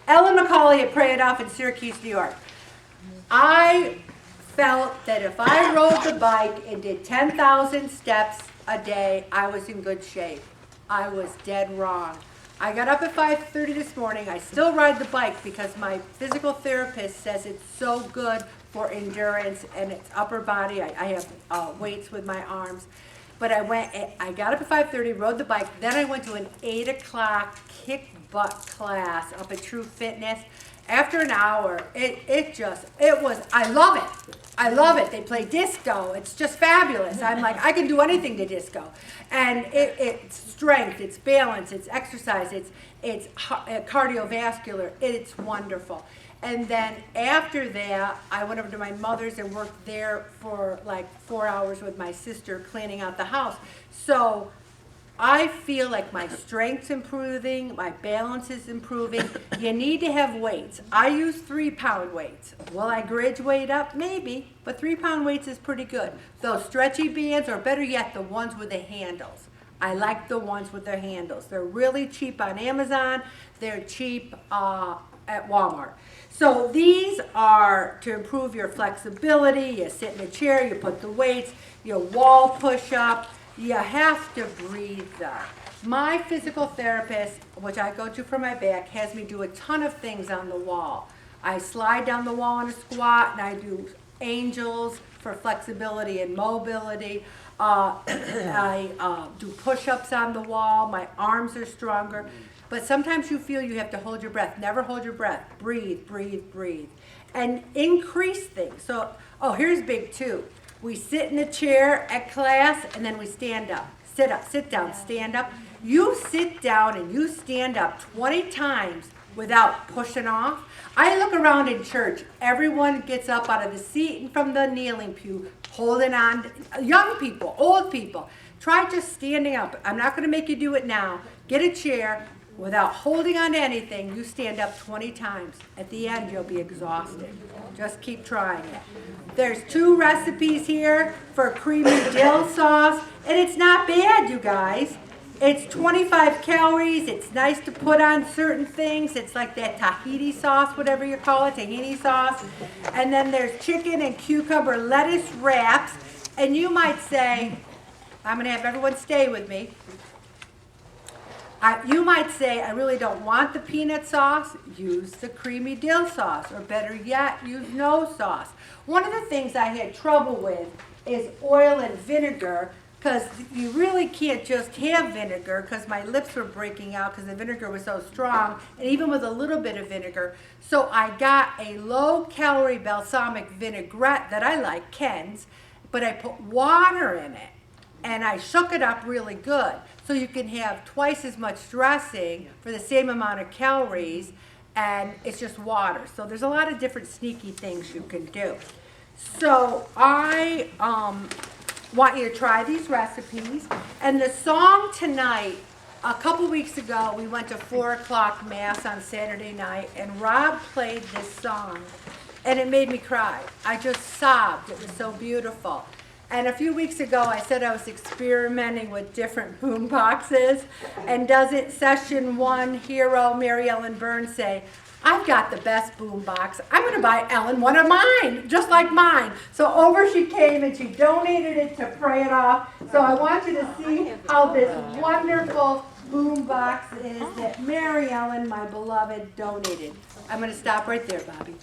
Ellen McCauley at Pray It Off in Syracuse, New York. I felt that if I rode the bike and did 10,000 steps a day, I was in good shape. I was dead wrong. I got up at 5:30 this morning. I still ride the bike because my physical therapist says it's so good for endurance and it's upper body. I have weights with my arms. But I got up at 5:30, rode the bike, then I went to an 8 o'clock kick butt class up at True Fitness. After an hour, I love it. I love it. They play disco. It's just fabulous. I'm like, I can do anything to disco. And it's strength, it's balance, it's exercise, it's cardiovascular. It's wonderful. And then after that, I went over to my mother's and worked there for like 4 hours with my sister cleaning out the house. So I feel like my strength's improving, my balance is improving. You need to have weights. I use 3-pound weights. Will I graduate up? Maybe, but 3-pound weights is pretty good. Those stretchy bands, or better yet, the ones with the handles. I like the ones with their handles. They're really cheap on Amazon. They're cheap at Walmart. So these are to improve your flexibility. You sit in a chair, you put the weights, you wall push up. You have to breathe though. My physical therapist, which I go to for my back, has me do a ton of things on the wall. I slide down the wall in a squat and I do angels for flexibility and mobility. I do push-ups on the wall. My arms are stronger. But sometimes you feel you have to hold your breath. Never hold your breath. Breathe, breathe, breathe. And increase things. So, here's big too. We sit in a chair at class and then we stand up. Sit up, sit down, stand up. You sit down and you stand up 20 times without pushing off. I look around in church. Everyone gets up out of the seat and from the kneeling pew, holding on. Young people, old people. Try just standing up. I'm not going to make you do it now. Get a chair. Without holding on to anything, you stand up 20 times. At the end, you'll be exhausted. Just keep trying it. There's 2 recipes here for creamy dill sauce, and it's not bad, you guys. It's 25 calories. It's nice to put on certain things. It's like that Tahiti sauce, whatever you call it, tahini sauce. And then there's chicken and cucumber lettuce wraps. And you might say, I'm going to have everyone stay with me. You might say, I really don't want the peanut sauce. Use the creamy dill sauce, or better yet, use no sauce. One of the things I had trouble with is oil and vinegar, because you really can't just have vinegar, because my lips were breaking out because the vinegar was so strong, and even with a little bit of vinegar. So I got a low-calorie balsamic vinaigrette that I like, Ken's, but I put water in it, and I shook it up really good. So you can have twice as much dressing for the same amount of calories, and it's just water. So there's a lot of different sneaky things you can do. So I want you to try these recipes. And the song tonight, a couple weeks ago, we went to 4 o'clock Mass on Saturday night, and Rob played this song, and it made me cry. I just sobbed. It was so beautiful. And a few weeks ago, I said I was experimenting with different boom boxes. And doesn't Session 1 hero Mary Ellen Burns say, I've got the best boom box. I'm going to buy Ellen one of mine, just like mine. So over she came and she donated it to Pray It Off. So I want you to see how this wonderful boom box is that Mary Ellen, my beloved, donated. I'm going to stop right there, Bobby.